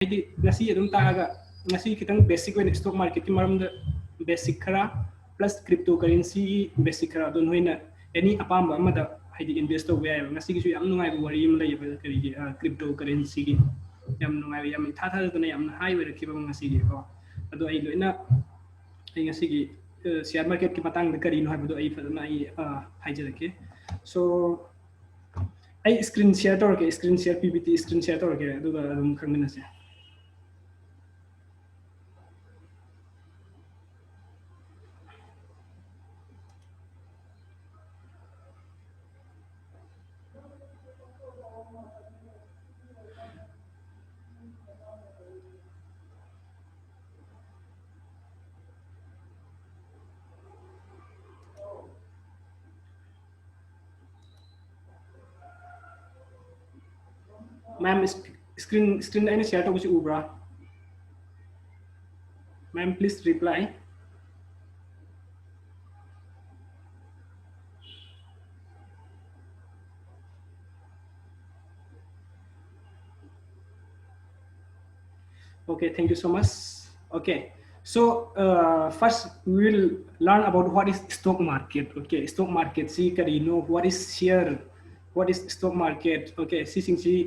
haidi ngasi adum taga ngasi kitang basic when stock market ki maramda basic khara plus cryptocurrency basic khara don hoina any apamba amada haidi invest to way ngasi ki yam nungai wari im lay kari cryptocurrency ki yam nungai yam tha tha dona yam high way rakhiba ngasi ki ko ado ai loina ai ngasi ki share market ki matang da kari no habdo ai fadana ai haijake so I screen share torke screen share PPT screen share torke aduga adum khangminase ma'am screen any share to kuch ubra ma'am please reply okay thank you so much okay so first we will learn about what is stock market okay stock market see kari know what is share what is stock market okay si sing si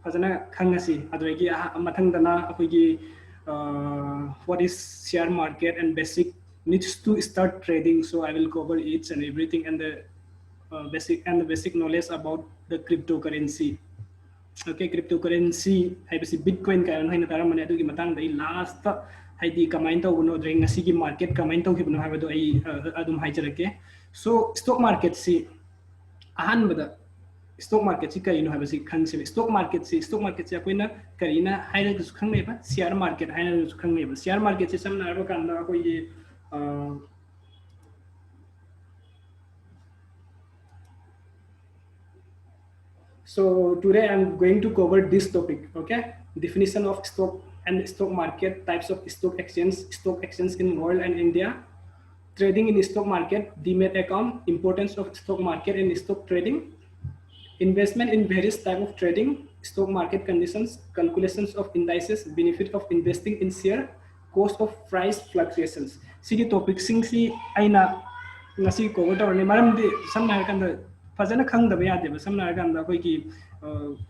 fazana khangasi adwegi mathang dana akoigi what is share market and basic needs to start trading so I will cover each and everything and the basic knowledge about the cryptocurrency okay cryptocurrency haibasi bitcoin karon haina taramane adugi matang dai last haidi kamain tawuno dring ngasi gi market kamain tawkhibno habado ai adum haijarake so stock market si ahan bada stock market si kaino habasi khangse stock market si akoina karina haina su khangneba share market haina su khangneba share market si samna arba kanda akoi so today I'm going to cover this topic okay definition of stock and stock market types of stock exchange in world and India trading in stock market demat account importance of stock market and stock trading investment in various type of trading stock market conditions calculations of indices benefit of investing in share cost of price fluctuations sigi topic sing si aina ngasi cover tawni maram di samna kanda fazana khangdaba yadeba samna kanda koi ki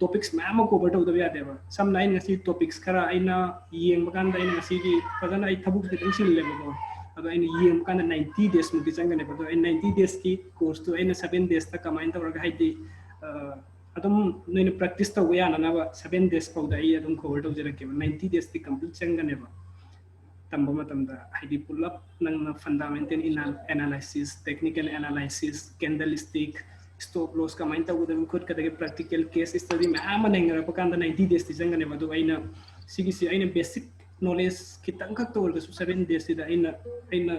topics ma'am cover tawdaba yadeba samna ai ngasi topics khara aina yeng bakanda aina ngasi ki fazana ai thabuk kitang silleba ko ado aina yeng bakanda 90 days mu disangane ba 90 days ki course to aina 7 days ta kamain tawraga haidi adum noina practice tawga yana na 7 days pawda ai adum cover tawjarake 90 days ti complete changane ba tamba matamda haidi pull up nang fundamental analysis technical analysis candlestick stop loss kamain tawda khud kadage practical case study ma manengara pakanda 90 days ti changane ba do aina sigisi aina basic knowledge kitang khak tawrga 7 days ti da aina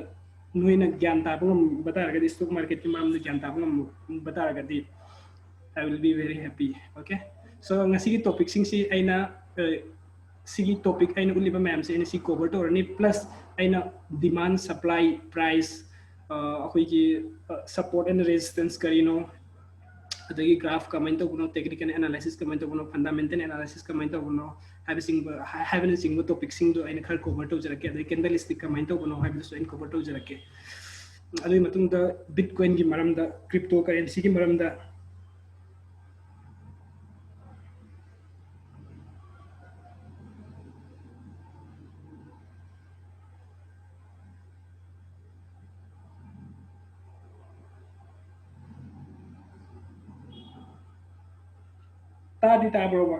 noina gyan ta bangam bataraga di stock market ki mamnu gyan ta bangam bataraga di I will be very happy okay so ngasi topic sing si aina sigi topic aina uliba ma'am se aina si cover to ni plus aina demand supply price akoi ki support and resistance karino adagi graph comment to kuno technical analysis comment to kuno fundamental analysis comment to kuno having sing topic sing do aina khar cover to jarake adagi candlestick comment to kuno having so in cover to jarake adai matung da bitcoin gi maram da cryptocurrency gi maram da tadi tabro ba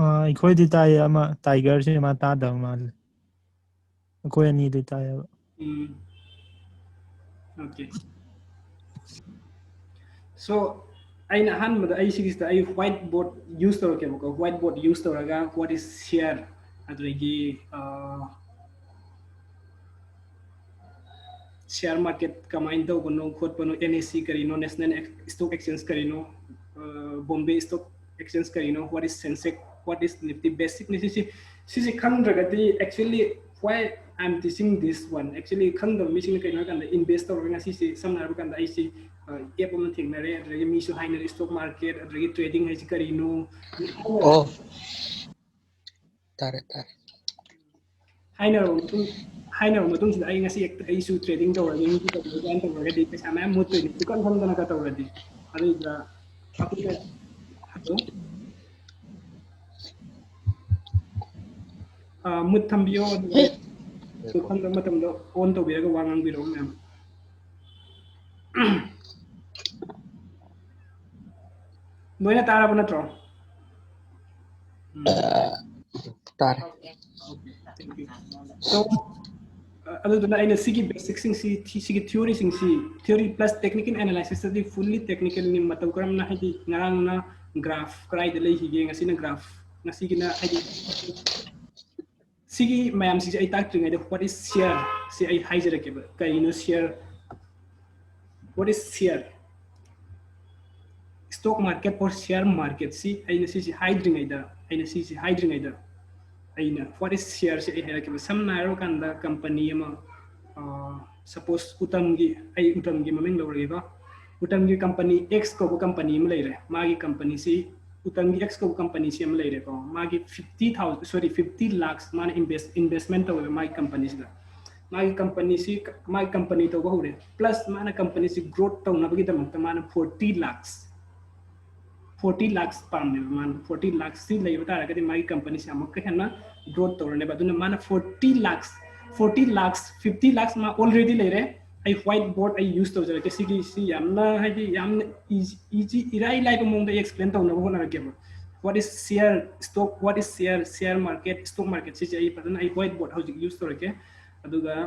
ꯑꯩꯈꯣꯏꯗꯤ ꯇꯥꯏꯌꯦ ꯑꯃ ꯇꯥꯏꯒꯔꯁꯦ ꯃꯥ ꯇꯥꯗꯕ ꯃꯥꯜꯂꯦ ꯑꯩꯈꯣꯏ ꯑꯅꯤꯗꯤ ꯇꯥꯏꯌꯦꯕ okay so aina hanbada ai sigista ai whiteboard use tawrake ko whiteboard use tawraga what is share adregi share market kamain taw kono khot pano NSE karino national stock exchange karino Bombay stock exchange karino what is sensex what is Nifty basic necessity sisi khandragati actually why I'm teaching this one. Actually, khang the missing kind of investor nga si some na kan I see app on thing na re adagi mi su hainer stock market adagi trading hai si karino Oh, tare tare. hainer hainer matung sida ai nga si ai su trading tawragi mi su kan tawragi di pesa ma mut ni kan khang na ka tawradi adi ga apuna hello mut thambio so khang da matam do on to biraga wangang biro ma'am noina taraba natro Tare. okay thank you so aduduna aina sigi basic sing sigi theory sing theory plus technical analysis adi fully technical ni matau karam na hidi ngarang na graph krai de lei hige ngasi na graph ngasi gina hidi sigi mayam si ai tak tringai de what is share si ai haijere ke kai no share what is share stock market or share market si aina si hiding ida aina si hiding ida aina what is share si ai ke samna ro kanda company ma suppose utamgi maming lawre ba utamgi company x ko company ma leire magi company si utamgi x ko company si ma leire ko magi 50 lakhs man investment to magi company si magi company si magi company to ba hore plus mana company si growth to na bagi tamang mana 40 lakhs पामने मान 40 lakhs सी ले बता रहा कि my company से हम कहीं ना growth तो रहने बाद उन्हें मान 40 lakhs 50 lakhs मा ऑलरेडी ले रहे I whiteboard I use तो जरा किसी की सी यामना है कि याम इजी इराई लाइक मोंग दे एक्सप्लेन तो ना वो ना क्या what is share stock what is share market stock market से चाहिए पता ना आई व्हाइट बोर्ड हाउ यूज तो रखे अदुगा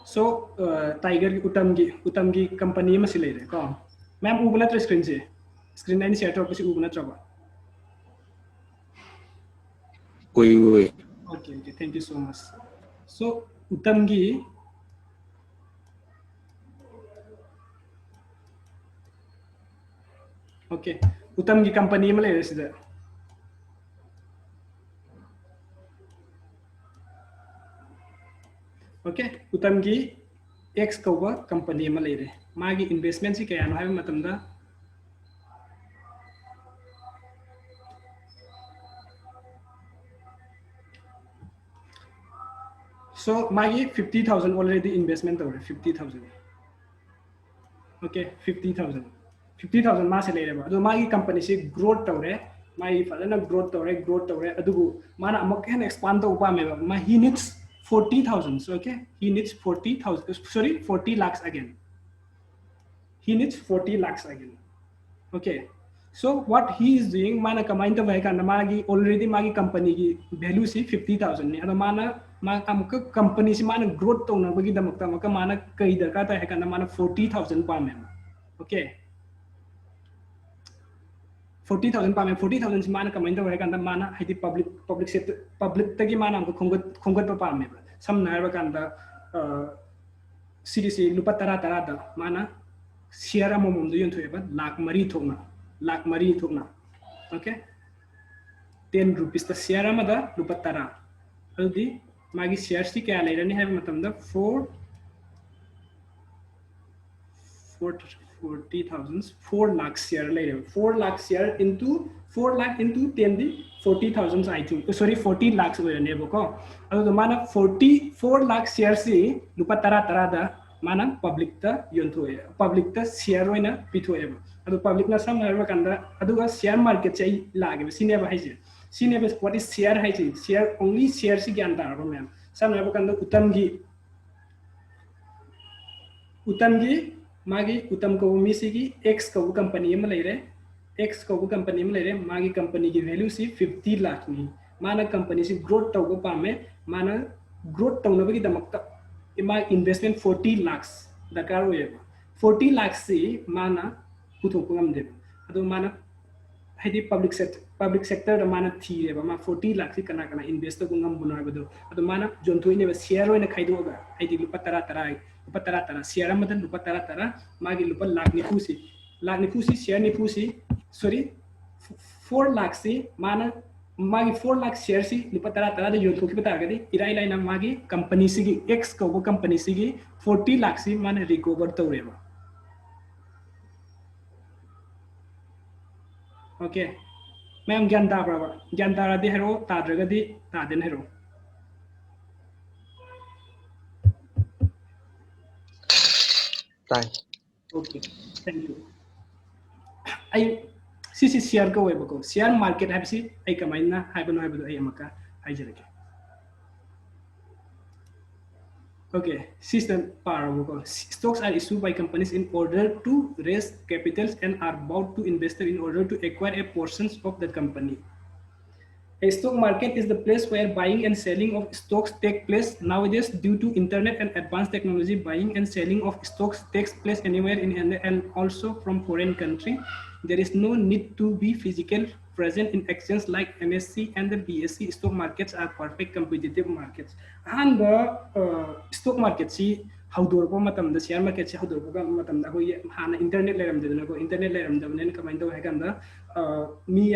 So, Tiger Utam की कंपनी में सिले रहे को मैम ऊबना तो स्क्रीन से स्क्रीन लाइन शेयर तो किसी ऊबना तो Uy. okay thank you so much so Utam की okay Utam की कंपनी में ले रहे सीधे okay Utam की X कौवा कंपनी में ले रहे मागी इन्वेस्टमेंट सी क्या है मतलब दा so मागी 50,000 already investment हो रहे 50,000 okay 50,000 मासे ले रहे तो मागी कंपनी से ग्रोथ तो रहे मागी फलन ग्रोथ तो रहे अदुगु माना अमक है एक्सपांड तो उपा में मा he needs 40,000 so okay he needs 40,000 sorry 40 lakhs again he needs 40 lakhs again okay so what he is doing mana kamain to vai kan magi already magi company ki value si 50,000 ne ado mana ma amka company si mana growth to na bagi damak ta mana kai darka ta hai kan mana 40,000 pa me okay 40,000 pa me 40,000 si mana kamain to vai kan mana haidi public sector public tagi mana amka khongat pa me sam na ba kan da CDC lupa tara da mana share amom do yon thoeba lakh mari thokna okay 10 rupees ta share amada lupa tara adi magi shares ti kya leirani hai matam da 4 lakh share leire 4 lakh share into 4 lakh into 10 di 40,000 I think sorry 40 lakhs oirane boko adu mana 4 lakh share si lupa tara da mana public ta yonthoe public ta share oina pithoe adu public na sam na kanda adu share market chai lage sine ba haise sine ba what is share haise share only share si gyan ta ro ma'am sam na kanda utam gi magi utam ko misi gi x ko company ma leire x ko company ma leire magi company ki value si 50 lakh ni mana company si growth to ko pame mana growth to na bagi damakta ima investment 40 lakhs dakar hoye 40 lakhs si mana puthok ngam de adu mana haidi public sector da mana thire ba ma 40 lakh si kana investor ko ngam buno habado adu mana jonto ine ba share oina khaido ga haidi lupa tara share amadan lupa tara magi lupa lakh ni pusi share ni pusi sorry 4 lakh si mana magi 4 lakh share si lupa tara da jonto ki bata gadi irai lai na magi company si gi x ko company si gi 40 lakh si mana recover tawre ba okay ma'am ज्ञान ताब्राबा ज्ञान तारादी हेरो ताद्रगदी तादेन हेरो Tai. Okay thank you I CC share को Webco share market हैबसी I कमाइना हाइबनो हाइबदो I Amka हाइजरके Okay, system power. Stocks are issued by companies in order to raise capitals and are bought to investors in order to acquire a portion of the company. A stock market is the place where buying and selling of stocks take place. Nowadays, due to internet and advanced technology, buying and selling of stocks takes place anywhere in and also from foreign country. There is no need to be physical present in exchange like MSC and the BSC. Stock markets are perfect competitive markets. And the stock market see how do the share market how do internet internet me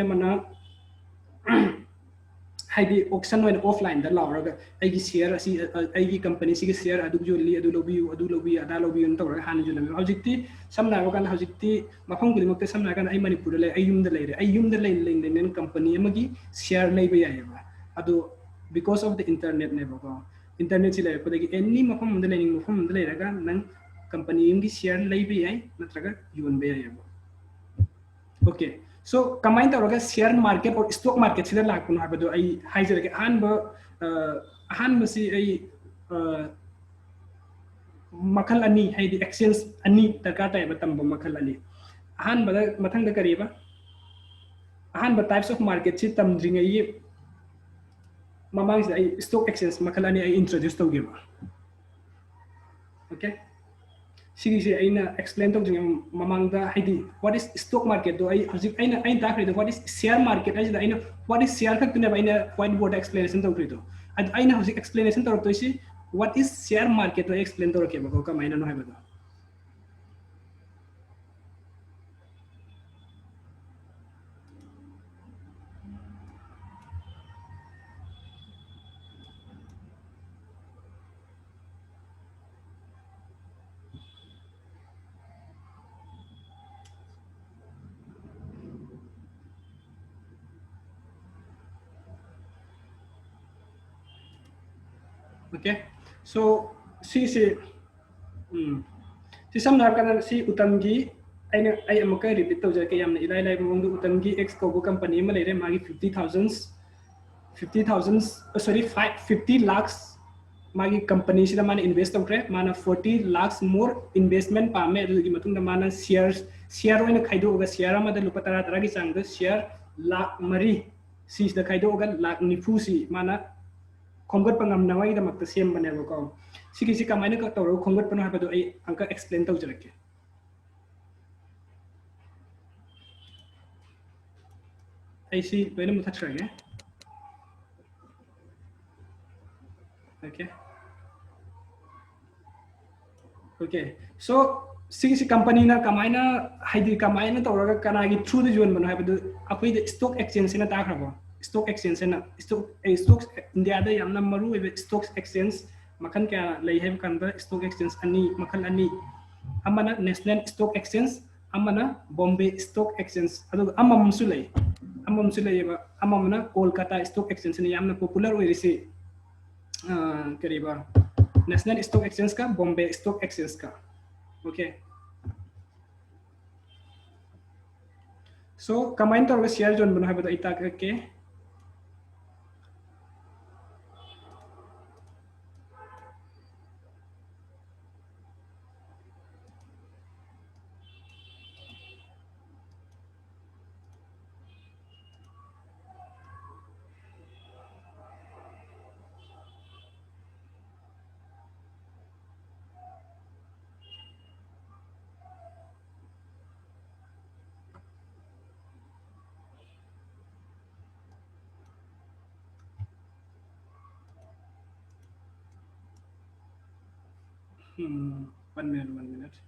हाइदी auction में offline दा लाउरगा आइगी share असि आइगी company सिगी share अदु जोली अदु lobby अदा lobby अन तौरगा हान जुलम हौजिक्ति समना बकन हौजिक्ति मफम गुदि मक्ते समना कन आई मणिपुर ले आई युम दा लेरे आई युम दा लेन कंपनी अमगी शेयर लेबे यायबा अदु बिकॉज ऑफ द इंटरनेट ने बको इंटरनेट से ले पदगी एनी मफम दा लेनिंग मफम दा लेरगा नंग कंपनी अमगी शेयर लेबे याय नत्रगा युनबे यायबा ओके सो कमाइन तौरगा शेयर मार्केट और स्टॉक मार्केट सिदा लाकुन हाबदो आई हाइजरके अहानब से आई मखल अनि हाइदि एक्सचेंज अनि दरकार ताइबा तंबो मखल अनि अहानबदा मथंग करीबा अहानब टाइप्स ऑफ मार्केट से तमद्रिंगई ममांग से आई स्टॉक एक्सचेंज मखल अनि आई इंट्रोड्यूस तौगेबा ओके सिगिसे आइना एक्सप्लेन तौजि ममांगदा हाइदि व्हाट इज स्टॉक मार्केट दो आई हजिक आइना ताखरिदो व्हाट इज शेयर मार्केट आइदा आइना व्हाट इज शेयर खक्तने आइना व्हाइट बोर्ड एक्सप्लेनेशन तौखरिदो आइना हजिक एक्सप्लेनेशन तौरतोइसि व्हाट इज शेयर मार्केट दो एक्सप्लेन तौरके बको कमाइना नो हाइबदो ओके सो सी समना हाबकन सी उतमगी आइना आई अमका रिपीट तौजरके यामना इलाइ लाइ ममंगदो उतमगी एक्स कोबो कंपनी अमा लेरे मागी 50,000 sorry 50 lakhs मागी कंपनी सिदा माने इन्वेस्ट तौखरे माना 40 lakhs मोर इन्वेस्टमेंट पामे अदुगी मतुंगदा माना शेयर ओइना खाइदोगा शेयर अमा द लुपा तरा तरा की चांगदा शेयर लाख मरी सीसदा खाइदोगा लाख निफु सी माना खोंगत पंगम नवाई द मक्ता सेम बनेबको सिगिसी कमाइना का तौरो खोंगत पनो हाबदो आई अंका एक्सप्लेन तौजरके आई सी लोइना मुथाखरगे ओके ओके सो सिगिसी कंपनी ना कमाइना हाइदि कमाइना तौरगा कनागी थ्रू द जोन बनो हाबदो अखोइ द स्टॉक एक्सचेंज ना ताखरबो स्टॉक एक्सचेंज ना स्टॉक इंडिया दा यामना मरु एबे स्टॉक एक्सचेंज मखन क्या लई है कंदा स्टॉक एक्सचेंज अनि मखन अनि अमना नेशनल स्टॉक एक्सचेंज अमना बॉम्बे स्टॉक एक्सचेंज अदु अममसु लई अममसु लईबा अममना कोलकाता स्टॉक एक्सचेंज ने यामना पॉपुलर ओइरिसे करीबा नेशनल स्टॉक एक्सचेंज का बॉम्बे स्टॉक एक्सचेंज का ओके सो कमाइन तौर शेयर जोन बनो है इता के 1 minute, 1 minute.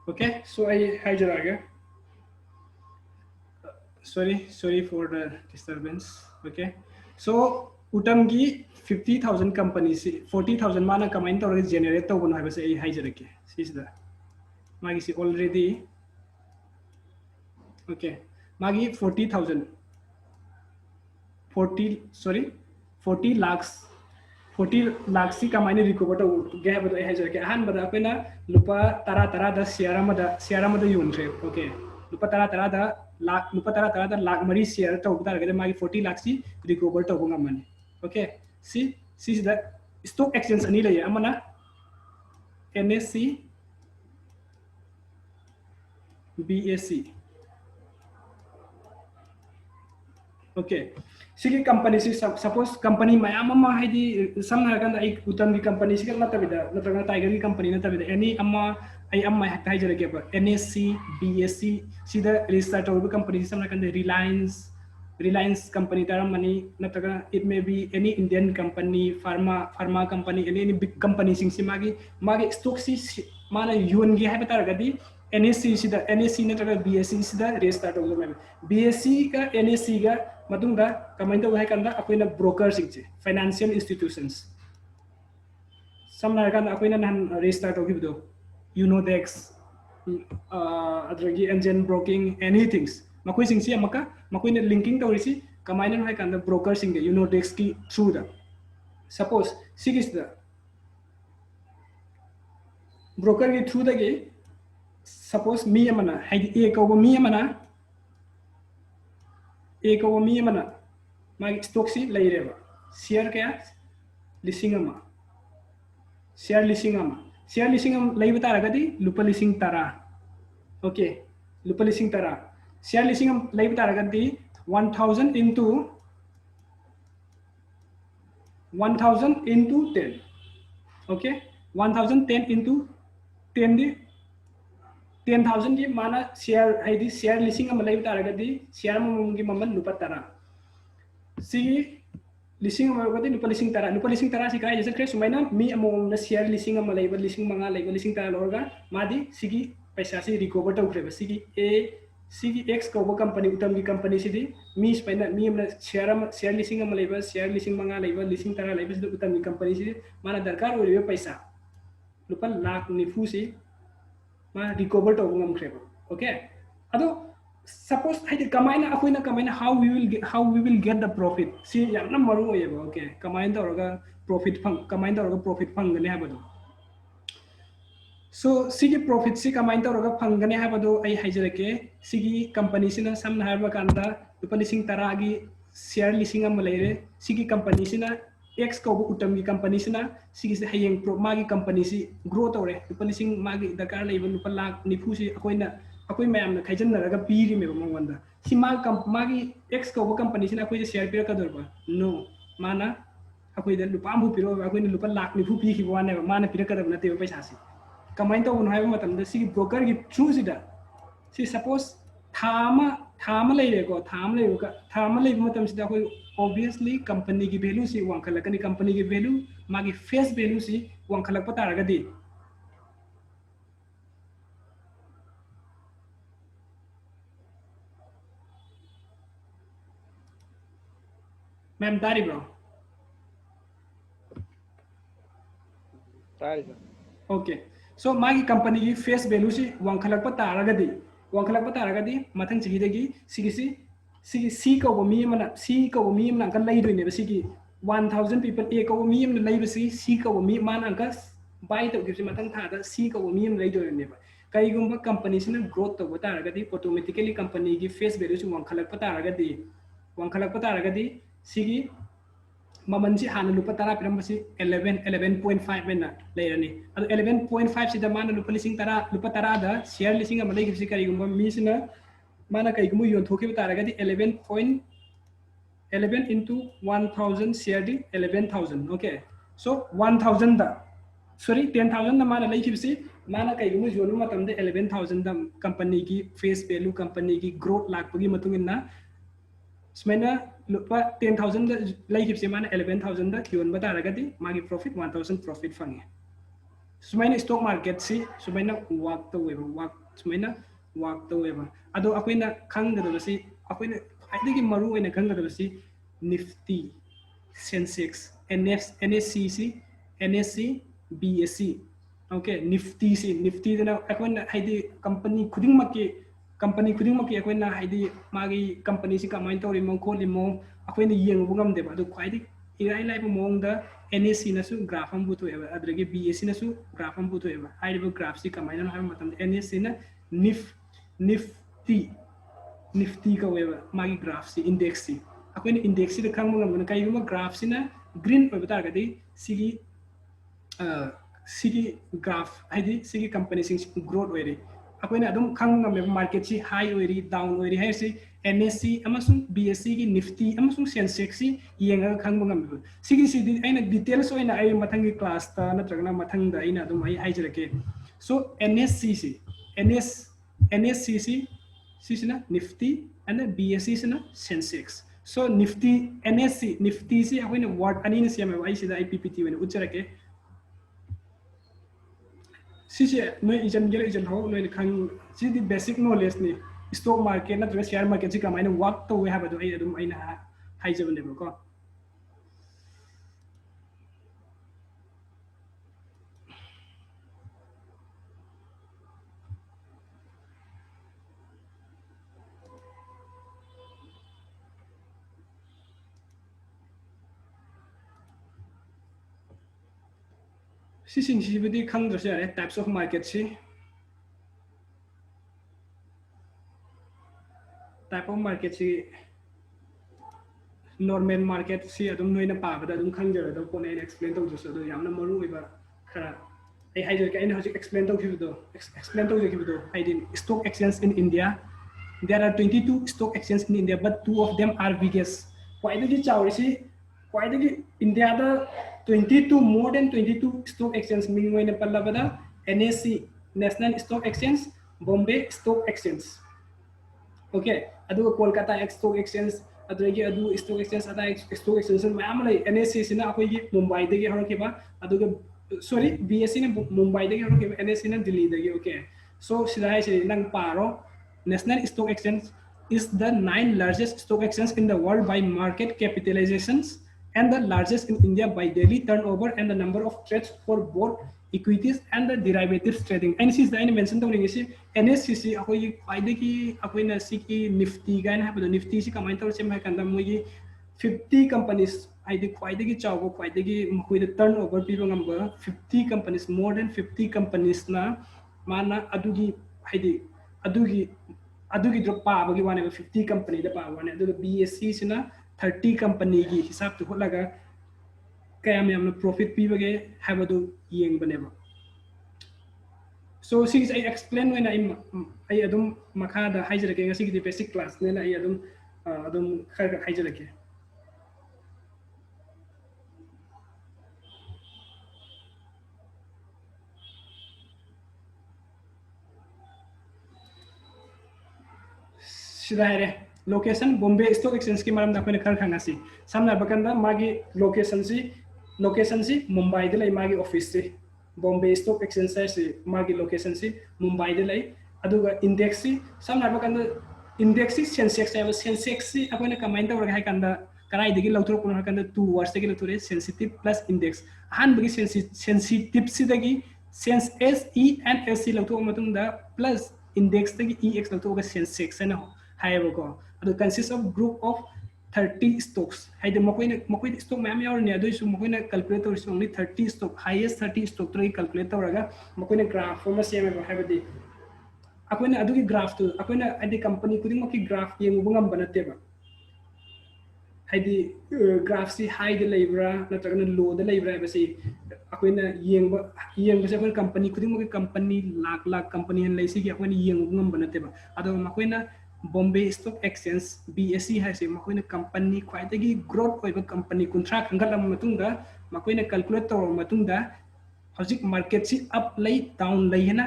Okay, so I hijack. Sorry for the disturbance. Okay, so utamgi 50,000 companies 40,000 mana kamain to generate to bun habase I hijack. Is the magi si already okay magi 40,000 40 sorry 40 lakhs 40 lakhs si kamain recover to gaya bado I hijack han bada apena lupa tara da siara mada yun okay lupa tara da lakh lupa tara da lakh mari share to utar gade magi 40 lakhs si recover to bunga mani okay see is the stock exchange ani le amana NSC BSC okay sigi company si suppose company mayam ama haidi samna kan ai utam di company si kan nata bida nata tiger di company nata bida any amma ai amma hakta hai jare ke ba NSC BSC sida restart of company samna kan Reliance company taram money nata it may be any Indian company pharma company any big company sing si magi stock si mana yuan gi hai bata gadi NSC sida NSC nata BSC sida restart of the BSC ka NSC ga matungda kamay to hay kanda ako'y na broker sigche financial institutions samna kan ako'y na nan restart og gibdo Unodex adragi engine broking anything makoy sing siya maka makoy na linking to risi kamay na hay kanda broker sing de Unodex ki through da suppose sigis da broker ki through da ge suppose mi amana hay e ko mi amana magi stock si laireba share kaya lising ama share lising am laiba taragadi lupa lising tara okay lupa lising tara share lising am laiba taragadi 1000 into 10 okay 1010 into 10 di 10,000 di mana share haidi share lising am laiba taragadi share mo mungi maman lupa tara si lising amagati lupa lising tara si kaya jasa kres sumaina mi among na share lising am laiba lising manga laiba lising tara lorga madi sigi paisa si recover ta ukreba sigi X ko company utam di company si di mi spaina mi amna share lising am laiba share lising manga laiba lising tara laiba si utam di company si mana darkar uribe paisa lupa lakh nifu si ma recover ta ngam kreba okay ado suppose I kamaina akoina kamaina how we will get the profit see yamna maru oyeba okay kamaina orga profit profit gane habado so sigi profit si kamaina orga gane habado ai haijareke sigi company sina samna harba kanda lupa lising taragi share lising am leire sigi company sina X ko utam gi company sina sigi se hayeng pro magi company si grow tore lupa lising magi dakar leiba lupa lakh nifu si akoina akoi mayam na khaijan na raga piri me mangwanda si magi X ko company sina akoi share pira ka dorba no mana akoi da lupa ambu piro akoi ni lupa lakh nifu pi ki wane mana pira ka na te paisa si kamain to un haiba matam da si broker gi through si da si suppose thama leire ko thama lei matam si da akoi obviously company ki value si wang khalakani company ki value magi face value si wang khalak pata raga di ma'am tari bro Tari sir. okay So magi company gi face value si wangkhalakpa taragadi mathang chigi degi si ko mi mana kan lai doine ba sigi 1000 people a ko mi mana lai ba si ko mi man anka buy to gi mathang tha da si ko mi mana lai doine ba kai gumba company sina growth to taragadi automatically company gi face value si wangkhalakpa taragadi sigi mamansi hana lupa tara piram basi 11.5 mena lairani adu 11.5 sida mana lupa lising tara lupa tara da share lising ama lagi kari gumba mi sina mana kai gumu yon thoki tara gadi 11 into 1000 share di 11000 okay so 1000 da sorry 10000 da mana lagi bisi mana kai gumu yon matam de 11000 da company ki face value company ki growth lak pagi matungin na Semena lupa 10,000 lagi kip mana 11,000 dah kion bata ragati magi profit 1,000 profit fangi. Semena stock market si semena waktu weba. Ado aku ina kang gado basi aku ina ada ki maru ina kang gado basi Nifty, sensex, NSE, BSE. Okay, Nifty dana aku ina haidi company kuding maki aku na haidi magi company si kamai tori mong ko limo aku na yeng bungam deba adu kwaidi irai lai po mong da NSC na su graph am butu eba adrage BSC na su graph am butu eba haidi bo graph si kamai na matam NSC na Nifty ka weba magi graph si index si aku na index si da kang mongam na kai guma graph si na green eba tar gadi sigi graph haidi sigi company sing growth weri aku ini adum kang ngam market si high ori down ori hai si NSC amasung BSC ki Nifty amasung sensex si yenga kang ngam sigi aina details oina ai mathangi class ta natragna mathang da aina adum ai haijrake so NSC si sina Nifty and BSC sina sensex so Nifty si aku ini word ani ni siam ai sida IPPT wena ucharake sisi noi ijan ijan ho noi khang si di basic knowledge ni stock market na share market si kamai na work to we have adu ai adum aina hai jabne ko si bidi khang dro se types of market si type of market si normal market si adum noi na pa bada adum khang jara do ko ne explain to jo so do yamna maru iba khara ai hai jo ka ina hoji explain to kibido I din stock exchange in India there are 22 stock exchange in India but 2 of them are biggest why the chawri si why the India da 22 more than 22 stock exchange meaning when pallabada NSE National Stock Exchange Bombay Stock Exchange okay adu Kolkata Stock Exchange adregi adu stock exchange ada stock exchange mayam lai NSE sina akoi gi Mumbai degi horokiba adu sorry BSE ne Mumbai degi horokiba NSE ne Delhi degi okay so sidai si nang paro National Stock Exchange is the 9th largest stock exchange in the world by market capitalizations and the largest in India by daily turnover and the number of trades for both equities and the derivatives trading. And this is the mention to ringi si NSCC akoi paideki akoi na siki Nifty gain ha pado Nifty si kamai tor sem ha kanda moi 50 companies aidi paideki chawo paideki moi the turnover pibo ngamba 50 companies more than 50 companies na mana adugi drop pa bagi wane 50 company da pa wane adu BSC sina 30 company gi hisab tu holaga kaya mayamna profit pibage habadu yeng baneba so since I explain when I adum makada hajrake ngasi di basic class nena I adum khar hajrake sidahare location Bombay Stock Exchange ki maram da kone khar khangasi samna bakanda magi location si Mumbai de lai magi office si Bombay Stock Exchange si magi location si Mumbai de lai aduga index si samna bakanda index si sensex si akone kamain ta hai kanda karai degi lauthro kona kanda 2 words degi lauthre sensitive plus index han bagi sensitive si degi sensex E and SC ꯂꯧꯊꯣꯛꯑ ꯃꯇꯨꯡꯗ plus index ꯇꯒꯤ EX ꯂꯧꯊꯣꯛꯑꯒ sensex ꯍꯥꯏꯅ ꯍꯥꯏꯌꯦꯕꯀꯣ ꯑꯗꯨ consist of group of 30 stocks ꯍꯥꯏꯗꯤ ꯃꯈꯣꯏꯗ stock ꯃꯌꯥꯝ ꯌꯥꯎꯔꯅꯤ ꯑꯗꯨꯏꯁꯨ ꯃꯈꯣꯏꯅ calculate ꯇꯧꯔꯤꯁꯤ only 30 stock highest 30 stock ꯇꯒꯤ calculate ꯇꯧꯔꯒ ꯃꯈꯣꯏꯅ graph ꯑꯃ ꯁꯦꯝꯃꯦꯕ ꯍꯥꯏꯕꯗꯤ ꯑꯩꯈꯣꯏꯅ ꯑꯗꯨꯒꯤ ꯒ꯭ꯔꯥꯐꯇꯨ ꯑꯩꯈꯣꯏꯅ ꯍꯥꯏꯗꯤ ꯀꯝꯄꯅꯤ ꯈꯨꯗꯤꯡꯃꯛꯀꯤ ꯒ꯭ꯔꯥꯐ ꯌꯦꯡꯕ ꯉꯝꯕ ꯅꯠꯇꯦꯕ ꯍꯥꯏꯗꯤ ꯒ꯭ꯔꯥꯐꯁꯤ ꯍꯥꯏꯗ ꯂꯩꯕ꯭ꯔꯥ ꯅꯠꯇ꯭ꯔꯒꯅ ꯂꯣꯗ ꯂꯩꯕ꯭ꯔꯥ ꯍꯥꯏꯕꯁꯤ ꯑꯩꯈꯣꯏꯅ ꯌꯦꯡꯕꯁꯦ ꯑꯩꯈꯣꯏꯅ ꯀꯝꯄꯅꯤ ꯈꯨꯗꯤꯡꯃꯛꯀꯤ ꯀꯝꯄꯅꯤ ꯂꯥꯛ ꯀꯝꯄꯅꯤ ꯂꯩꯁꯤꯒꯤ ꯑꯩꯈꯣꯏꯅ ꯌꯦꯡꯕ ꯉꯝꯕ ꯅꯠꯇꯦꯕ ꯑꯗꯣ ꯃꯈꯣꯏꯅ ꯕꯣꯝꯕꯦ ꯁ꯭ꯇꯣꯛ ꯑꯦꯛꯁꯆꯦꯟꯖ BSE ꯍꯥꯏꯁꯦ ꯃꯈꯣꯏꯅ ꯀꯝꯄꯅꯤ ꯈ꯭ꯋꯥꯏꯗꯒꯤ ꯒ꯭ꯔꯣꯠ ꯑꯣꯏꯕ ꯀꯝꯄꯅꯤ 30 ꯈꯟꯒꯠꯂꯕ ꯃꯇꯨꯡꯗ ꯃꯈꯣꯏꯅ ꯀꯜꯀꯨꯂꯦꯠ ꯇꯧꯔꯕ ꯃꯇꯨꯡꯗ ꯍꯧꯖꯤꯛ ꯃꯥꯔꯀꯦꯠꯁꯤ ꯑꯞ ꯂꯩ ꯗꯥꯎꯟ ꯂꯩ ꯍꯥꯏꯅ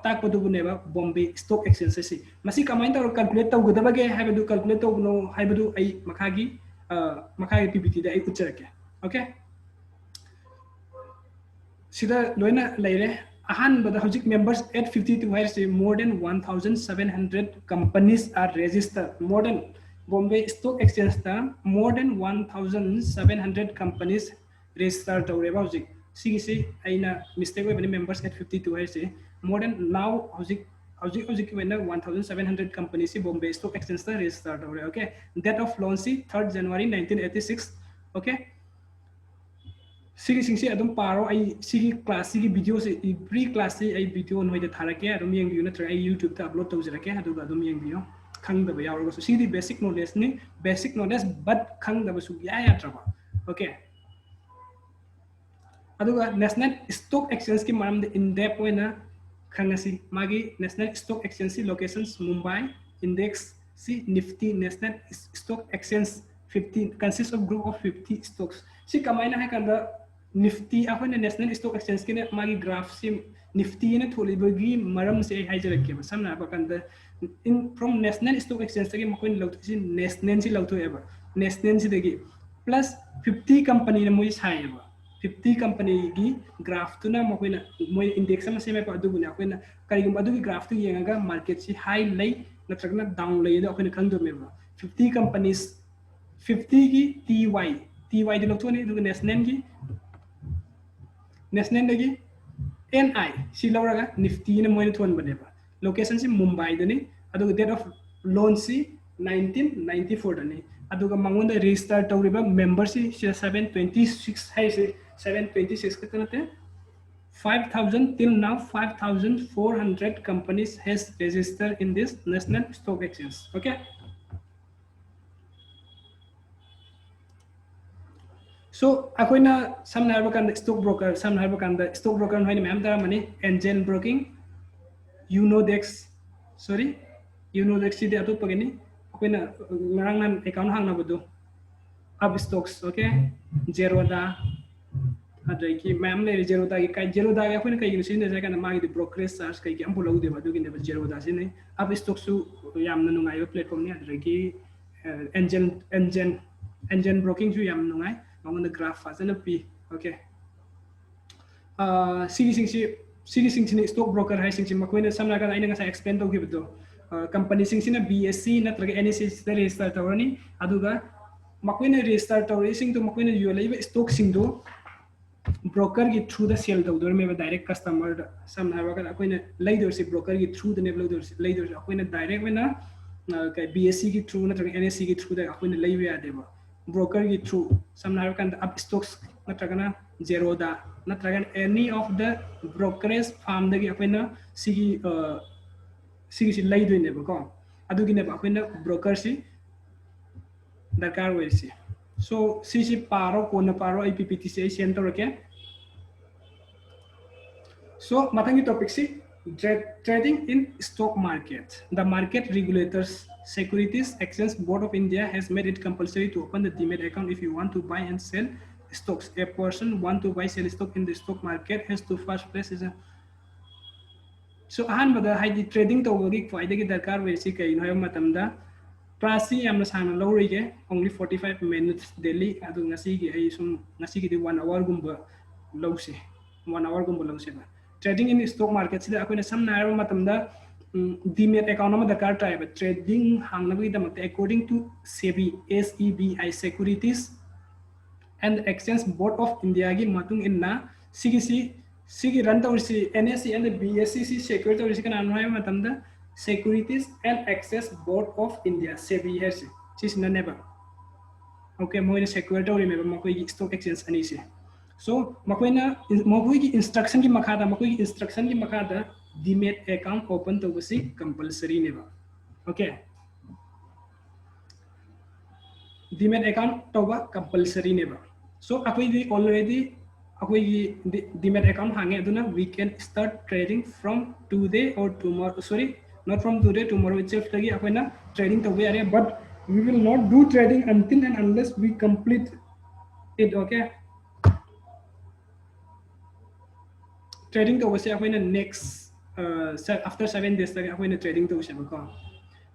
ꯇꯥꯛꯄꯗꯨꯕꯨꯅꯦꯕ ꯕꯣꯝꯕꯦ ꯁ꯭ꯇꯣꯛ ꯑꯦꯛꯁꯆꯦꯟꯖ ꯑꯁꯤ ꯃꯁꯤ ꯀꯃꯥꯏꯅ ꯇꯧꯔꯒ ꯀꯜꯀꯨꯂꯦꯠ ꯇꯧꯒꯗꯕꯒꯦ ꯍꯥꯏꯕꯗꯨ ꯀꯜꯀꯨꯂꯦꯠ ꯇꯧꯕꯅꯣ ꯍꯥꯏꯕꯗꯨ ꯑꯩ ꯃꯈꯥꯒꯤ PPTꯗ ꯑꯩ ꯎꯠꯆꯔꯛꯀꯦ okay sida loina leire ahanbada hojik members at 52 hairs more than 1700 companies are registered more than Bombay Stock Exchange ta more than 1700 companies registered tawreba hojik sigisi aina mistake we bani members at 52 hairs more than now hojik when 1700 companies Bombay Stock Exchange ta registered tawre okay date of launch 3rd January 1986 okay सिंग अदम पारो आई सिगी class सिगी video से pre class से आई video नोइदा थारके अदम येंगियो नत्र आई YouTube ता अपलोड तौजरके अदुगा अदम येंगियो खंगदबा यावरगसु सिगी बेसिक नॉलेज नि बेसिक नॉलेज बट खंगदबसु या यात्रबा ओके अदुगा नेशनल स्टॉक एक्सचेंज की मरम इन डेप ओइना खंगसी मागी नेशनल स्टॉक एक्सचेंज सी लोकेशंस मुंबई इंडेक्स सी Nifty national stock exchange 50 consists of group of 50 stocks si kamaina hai kanda Nifty अखोन नेशनल स्टॉक एक्सचेंज के मागी ग्राफ से निफ्टी ने थोलिबगी मरम से हाइजरके समना बकंद इन फ्रॉम नेशनल स्टॉक एक्सचेंज तक मकोइन लौथि नेशनल से लौथोएबा नेशनल से दगी प्लस 50 कंपनी ने मोइ साइबा 50 कंपनी की ग्राफ तुना मकोइन मोइ इंडेक्स में सेमे पा दुगुना अखोइन करिगम अदुगी ग्राफ तु येंगा मार्केट से हाई लई नत्रगना डाउन लई दो अखोइन खंगदोमेबा 50 कंपनीज 50 की TY दे लौथोनी दुग नेशनल की नेशनल लगी NI सी लौरगा निफ्टी ने मोइन थोन बनेबा लोकेशन से मुंबई दनी अदुग डेट ऑफ लॉन्च सी 1994 दनी अदुग मंगोंद रजिस्टर तौरिबा मेंबर सी 726 है से 726 कतनते 5000 till now 5400 companies has registered in this national stock exchange okay so akoina samna harba kan stock broker samna harba kan stock broker hoine ma'am tara mani angel broking unodex si de atu pagani akoina ngarang nan account hang na bodu up stocks okay zeroda adai ki ma'am le zeroda ki kai zeroda ga akoina kai sin de kan ma gi brokerage charge kai ki am bolo de badu gi ne zeroda sin up stocks su yam na nungai platform ni adai ki angel broking su yam nungai on the graph fazana p okay sigi sing stock broker hai sing makoina samna kan aina nga explain to gibido company sing sina BSE natraga NSE da register tawrani aduga makoina register tawri sing to makoina yolaiba stock sing do broker की through the cell तौदर में direct customer सम हाबा अखोइना leather से broker की through the ने leather अखोइना direct में ना BSE की through नत्रगा NSE की थ्रू द अखोइना लेबे यादेबा broker की थ्रू समना हाबा kan up stocks नत्रगना zeroda नत्रगन any of the brokerage firm दगी अखोइना सिगी लेदोइने बको अदुगिने अखोइना broker सी दरकार होइसी so सी पारो कोना पारो PPT से send तौरके so matangi topic si trading in stock market the market regulators Securities Exchange Board of India has made it compulsory to open the demat account if you want to buy and sell stocks a person want to buy sell stock in the stock market has to first place is a so ahan bada haidi trading tawagi faida gi darkar we si kai no matamda class si yamna sana lawrige only 45 minutes daily adu ngasi gi ai sum ngasi gi 1 hour gumba lawse 1 hour gumba lawse ba trading in stock market sida akoina samna ayaba matamda demat account ama dakar taiba trading hangnabagi damakte according to SEBI Securities and Exchange Board of India gi matung inna sigisi Sigi run tawrisi NSE and the BSE security tawrisi kan anu hai matamda Securities and Exchange Board of India SEBI hai sis na neba. Okay, mo ina security tawri meba makoi stock exchange ani se. So makoi ki instruction ki makada demat account open tawasi compulsory neba. Okay. Demat account tawba compulsory neba. So already demat account hange aduna we can start trading from today or tomorrow. Sorry, not from today, tomorrow itself lagi akoina trading tawbe area, but we will not do trading until and unless we complete it. Okay, trading tawse akoina next after 7 days lagi akoina trading tawse bako.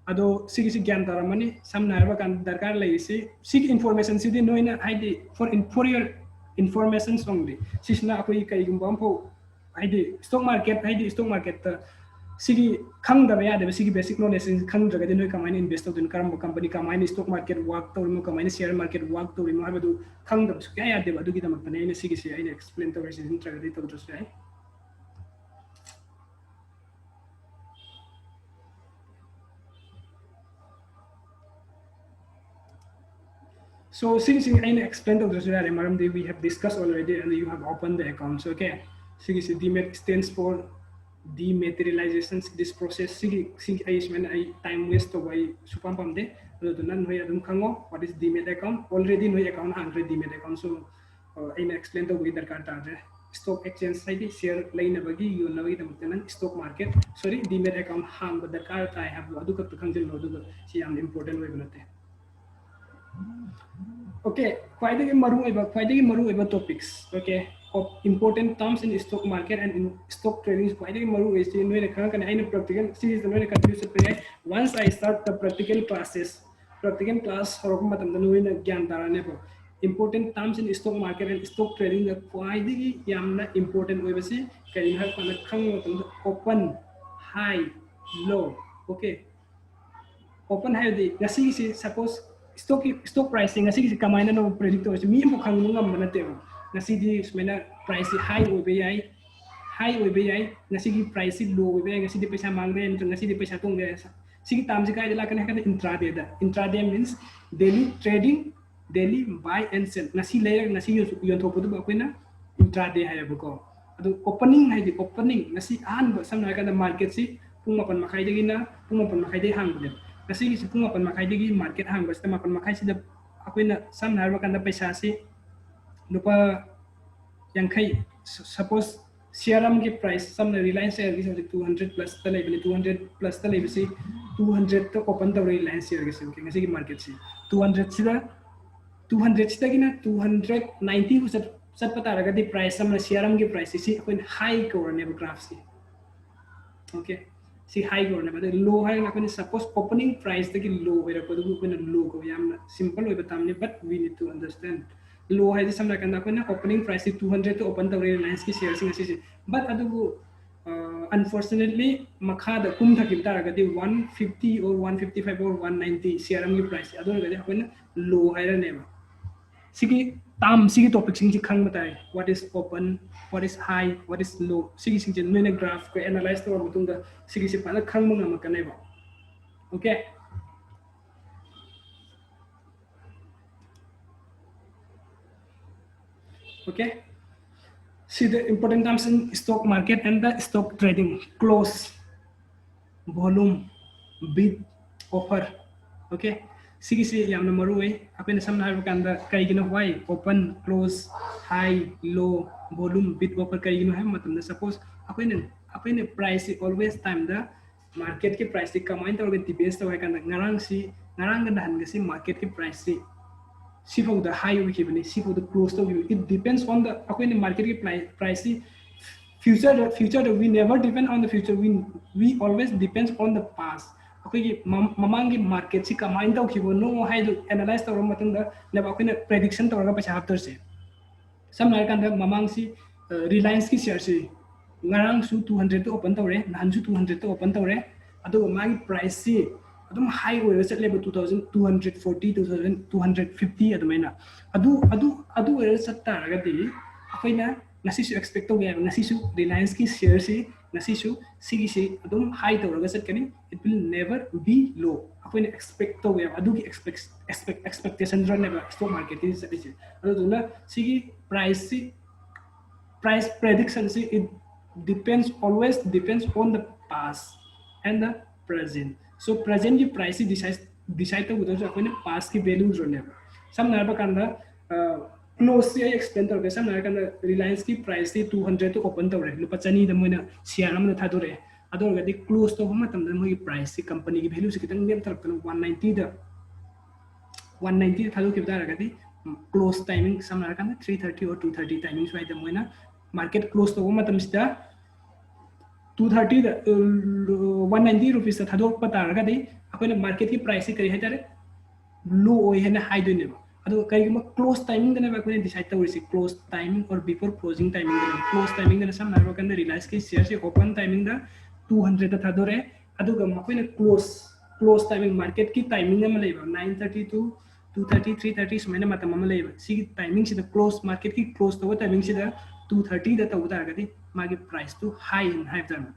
Ado sigi gyan taramani samna harba kan darkar laisi sig information sidi noina haidi for your information only sisna akoi kai gumbam po haidi stock market ta sigi khang da ya de sigi basic knowledge khang daga de noi kamai invest to din karam company kamai stock market work to mo kamai share market work to mo habadu khang da su ya de adu gi da mak tane ne sigi se ai explain to reason traga de to sai. So since I explained to the we have discussed already and you have opened the accounts, okay? Sige, demat stands for dematerialization. This process, sige, I time waste to buy supam pamde. Ado tunan noi adum kango what is demat account? Already noi account 100 demat account. So I explained to the card stock exchange side share line bagi you know it stock market. Sorry, demat account hang but the card I have adu kat kanjil no adu si am important way banate. Okay, quite a maru topics. Okay, of important terms in stock market and in stock trading is quite a maru is in the practical series the confused. Once I start the practical class important terms in stock market and stock trading the quite important way basi can have open, high, low. Okay, open high the suppose stock pricing ngasi si kamay na no predict to mi mo khang ngam na teo ngasi di smena price high obe yai ngasi ki price low obe ngasi di paisa mang de ngasi di paisa tung de sigi tam ji kai de la kan intraday means daily trading, daily buy and sell ngasi layer ngasi yon thopu du ko na intraday hay ko adu opening hay di opening ngasi an ba samna kan market si pung mapan makai de gina pung mapan makai de hang de kasi si pung mapan makai de market hang basta mapan makai si da akoina sam na kan da paisa si lupa yang kai suppose CRM ki price samna Reliance share is 200 plus ta level 200 plus ta level si 200 to open the Reliance share ki ngasi ki market si 200 sida 200 sida gina 290 ko sat pata raga di price samna CRM ki price si akoin high ko ne graph si okay si high ko ne ba low high na akoin suppose opening price ta ki low way ra ko akoin low ko yam simple way batamne but we need to understand low high samna kan akoin opening price 200 to open the Reliance ki share sing si but adu unfortunately makha da kum thakib ta raga di 150 or 155 or 190 CRM ki price adu raga di akoin low high ra ne ba sigi tam sigi topic sing khang batai what is open, what is high, what is low sigi sing jen mena graph ko analyze to mutung da sigi si pala khang mo ngam kanai ba okay okay see the important terms in stock market and the stock trading: close, volume, bid, offer. Okay, sige yam na maru apin samna har kanda kai gina why open, close, high, low, volume, bid, offer kai gina hai matam na suppose apin price always time the market ki price kamain ta organ depends to kanda ngarang ganda han gasi market ki price see for the high we keep see for the close to it depends on the akoin market ki price future we never depend on the future we always depends on the past akoin mamang ki market si kamain ta kibo no hay do analyze to matang da lab akoin prediction to ga paisa after se sam na kan da mamang si Reliance ki share si ngarang su 200 to open to re nan su 200 to open to re ado magi price si adum high oil set level 2240 2250 adumena adu oil set ta raga di akoina ngasisu expect to gaya ngasisu Reliance ki share si ngasisu sigi si adum high tawraga chatkani it will never be low akoina expect to gaya adugi expectation dra neba stock market is sigi aduna sigi price prediction see it depends always depends on the past and the present so present ki price decide to gudo so past ki value jo ne sam na ba kanda close se explain to sam na kanda Reliance ki price 200 to open to re lupa chani da moina share am na thadore ador ga di close to ma tam da mo price ki company ki value se kitang nem tarap 190 da 190 thadu ki bidara ga di close timing sam na kanda 330 or 230 timing so ai da moina market close to ma tam sida 230 da 190 rupees ta thadok pa tar ga di akoina market ki price kari hai tare low oi hena high do ne ado kai ma close timing dana ba ko decide ta wisi close timing or before closing timing dana close timing dana sam na kan Reliance ki share se open timing da 200 ta thadore ado ga ma ko close timing market ki timing na ma leiba 930 to 230 330 sumena matam ma leiba si timing si da close market ki close to timing si da 230 da ta uda ga di magi price to high in high dana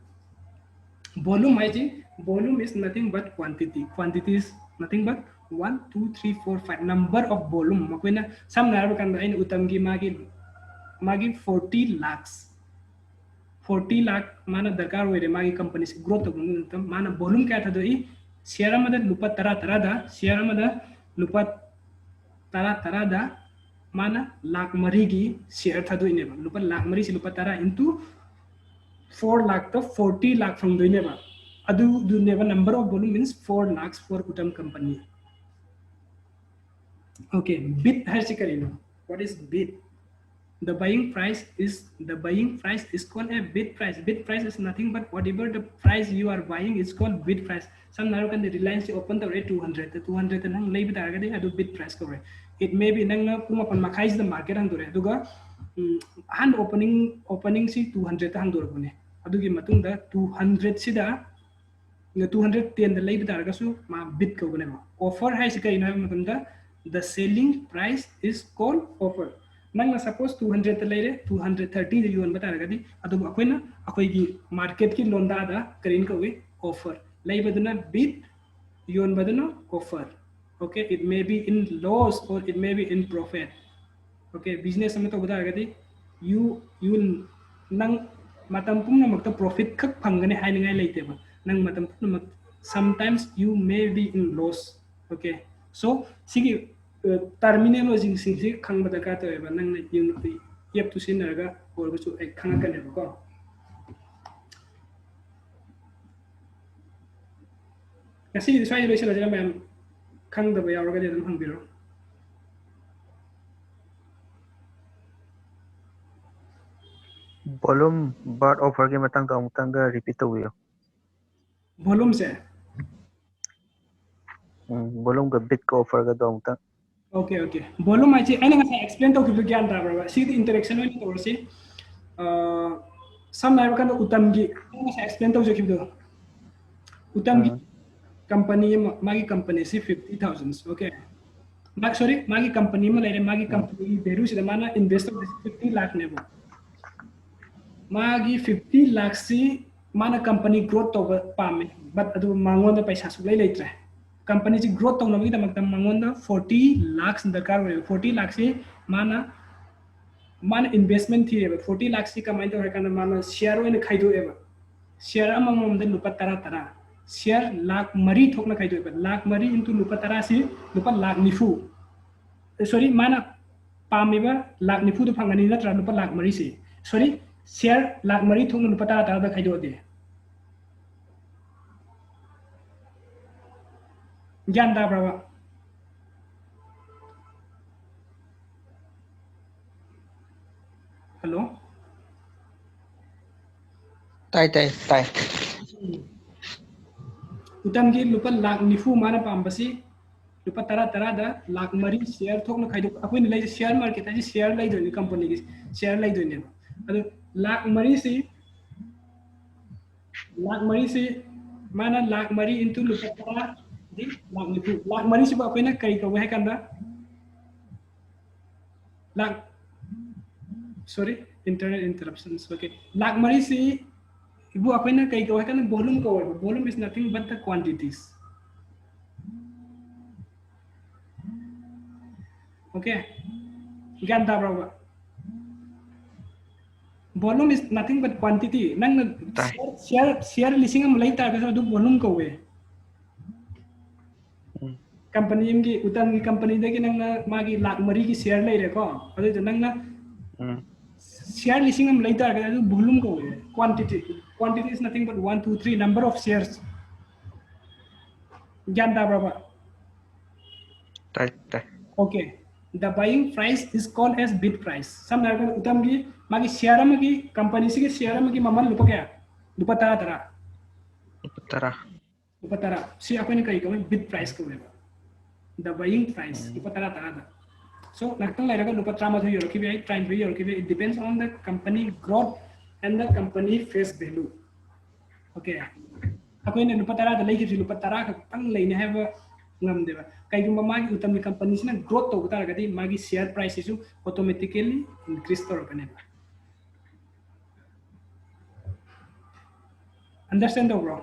volume volume is nothing but quantity is nothing but 1 2 3 4 5 number of volume makoina sam na kan ain utam gi magi 40 lakhs 40 lakh mana darkar hoire magi company se growth to mana volume kya tha doi share amada lupa tara tara da share amada lupa tara tara da mana lakh mari gi share tha doi ne lupa lakh mari se lupa tara into 4 lakh to 40 lakh from doing never adu do never number of volume means 4 lakhs for utam company okay bid has know what is bid the buying price is called a bid price is nothing but whatever the price you are buying is called bid price some now can the Reliance open the rate 200 the 200 nang lay bit agadi adu bid price correct it may be nang kung upon makai the market ang dure duga hand opening si 200 hang dure bune adugi matung da 200 sida 210 da lay bit agasu ma bid ko bune offer hai si kai na matung da the selling price is called offer nang na suppose 200 ta leire 230 da yuan bata ragadi adu akoina akoi gi market ki londa da karin ko we offer lay baduna bid yuan baduna offer okay it may be in loss or it may be in profit okay business sama to bata ragadi you will nang matam pumna makta profit khak phangane hai ngai leite ba nang matam pumna sometimes you may be in loss okay so sigi terminology sing khang bada ka to ba nang na yep to sin naga or bu ai khang ka ne ko kasi sai lo sila jam ma'am khang da ba yaw ga de dum hang biro volume but offer के मतंग का मतंग का repeat हुई हो volume se volume का bid का offer का दो Matang okay okay volume ai chi ai nga sai explain to ki gyan da ba si the interaction ni to si sam na kan utam gi nga sai explain to ki do utam gi company magi company si 50,000 okay sorry magi company ma lere magi company beru si mana investor 50 lakh nebo magi 50 lakh si mana company growth to pame but adu mangon da paisa su lei leitre company ji growth to nami da makta mangon da 40 lakhs darkar hoye 40 lakh si mana investment thi 40 lakh si kamai to kana mana share oine khaido eba share amam da lupa tara tara share lakh mari thokna khaido eba lakh mari into lupa tara si lupa lakh nifu sorry mana pamiba lakh nifu do phangani na tra lupa lakh mari si sorry share lakh mari thokna lupa tara tara da khaido de gyan da brava hello tai utam gi lupa lakh nifu mana pambasi lupa tara tara da lakh mari share thokna khaido apoi ni lai share market ai share lai do ni company gi share lai do ni adu lakh mari si mana lakh mari into lupa tara di lakh mari si ba apoi na kai ko hai kanda lakh sorry internet interruptions. Okay. Lag mari si ibu apa na kai ko kan volume ko. Volume is nothing but the quantities. Okay. Gan ta bro. Volume is nothing but quantity. Nang share listing am lai ta ka du volume ko we. Company की उतम की company दे कि नंगा मागी लाख मरी की share ले रहे को अरे तो नंगा share listing हम लेता है तो volume को है quantity is nothing but 1 2 3 number of shares ज्ञान दा बराबर Tai. okay the buying price is called as bid price some नरक उतम की मागी share में की company से की share में की ममल लुपा क्या लुपा तरा सी अपन कहीं को bid price को है the buying price lupa tara da so naktang lai raga lupa trama tho yoro kibi try and yoro kibi it depends on the company growth and the company face value okay ako ina lupa tara da lai kibi lupa tara ka tang lai ne have ngam deba kai gum magi utam company sina growth to tara gadi magi share price isu automatically increase to rakane understand bro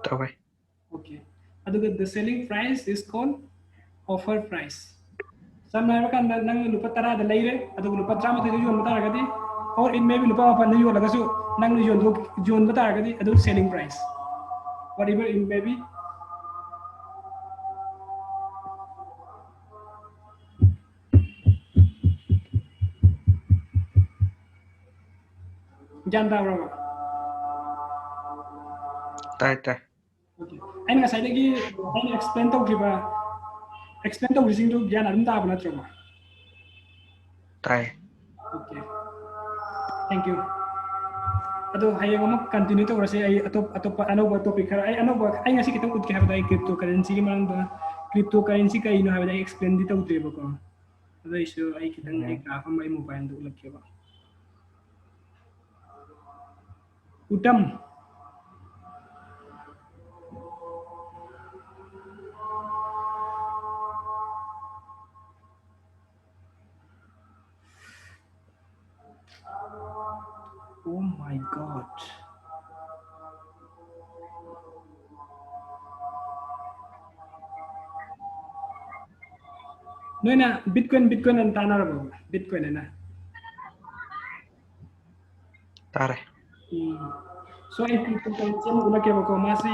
Tawai. okay the selling price is called offer price some na kan nang lupa tara da leire adu lupa trama da yon bata gadi or it may be lupa pa na yon lagasu nang yon bata gadi adu selling price whatever it may be janta bro Tai. okay and nga side gi and explain to using to gyan adum ta bana troma Tai. okay thank you ado hayang mo continue to kasi ay atop ano ba topic ay ano ba ay ngasi kitang ud kaya ba cryptocurrency man ba cryptocurrency kay ino ha explain dito utre ba ko ado iso ay kitang ay graph may mobile do lagyo ba utam oh my god no na bitcoin ang tanar ba bitcoin na Tare. so ay cryptocurrency mo ulake ba ko masi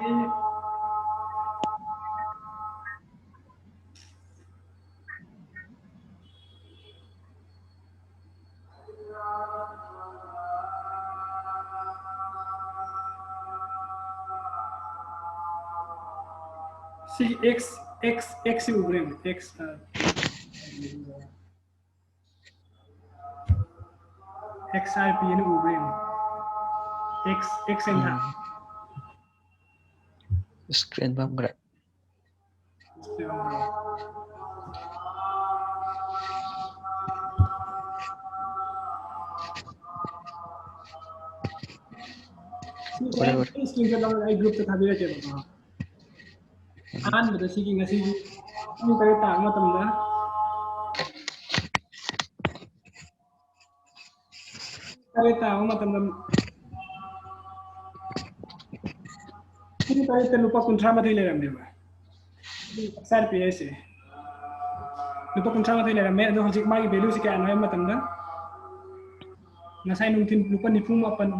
si x ubrem x XRP ini ubrem x and Screen bam gerak. screenshot lang ay group ta thabi rake ba an bada sige ngasi ni kare ta matamda kare ta matamda ini kare ta lupa kuntra ma thile ramde ba sar ps lupa kuntra ma thile ramme ado hojik magi value si ka anai matamda ngasai nungtin lupa nifung apan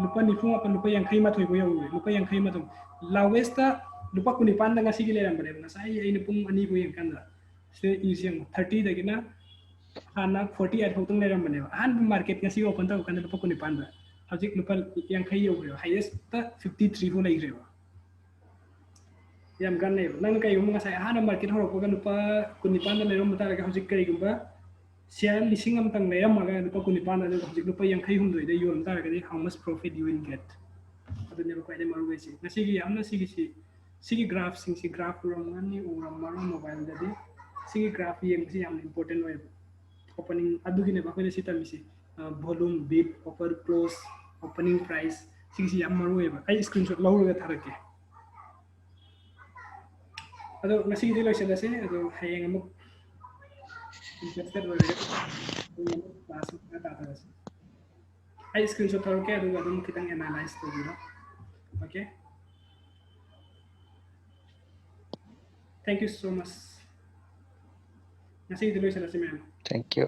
lupa yang kai ma thoi bo yau lupa yang kai ma tum lowest lupa kunipan da ngasi gile rambe ngasai ai nipung ani bo yang kanda se isiang 30 da gina hana 48 hotong le rambe han market ngasi open ta kanda lupa kunipan da hojik lupa yang kai yau highest ta 53 ho lai rewa yam gan ne nang kai um ngasai hana market horo ko lupa kunipan da le rom ta ga hojik kai gumba share listing am tang layam maga lupa kunipan da hojik lupa yang kai hum doi da yom ta ga how much profit you will get adu ne ko ide maru ge si nasi gi amna sigi graph sing graph rom ngani uram maro mobile da di sigi graph yang si am important way opening adu gi ne ba ko si ta misi volume bid offer close opening price sigi am maru way ba ai screenshot law ga tharake ado nasi gi lo sila se ado hayang amuk interested ꯑꯣꯏꯔꯒ class ꯃꯈꯥ ꯇꯥꯊꯔꯁꯤ ꯑꯩ screenshot ꯊꯥꯔꯛꯀꯦ ꯑꯗꯨꯒ ꯑꯗꯨꯝ ꯈꯤꯇꯪ analyze ꯇꯧꯕꯤꯔꯣ okay thank you so much ngasi dulu loisalasi ma'am Thank you.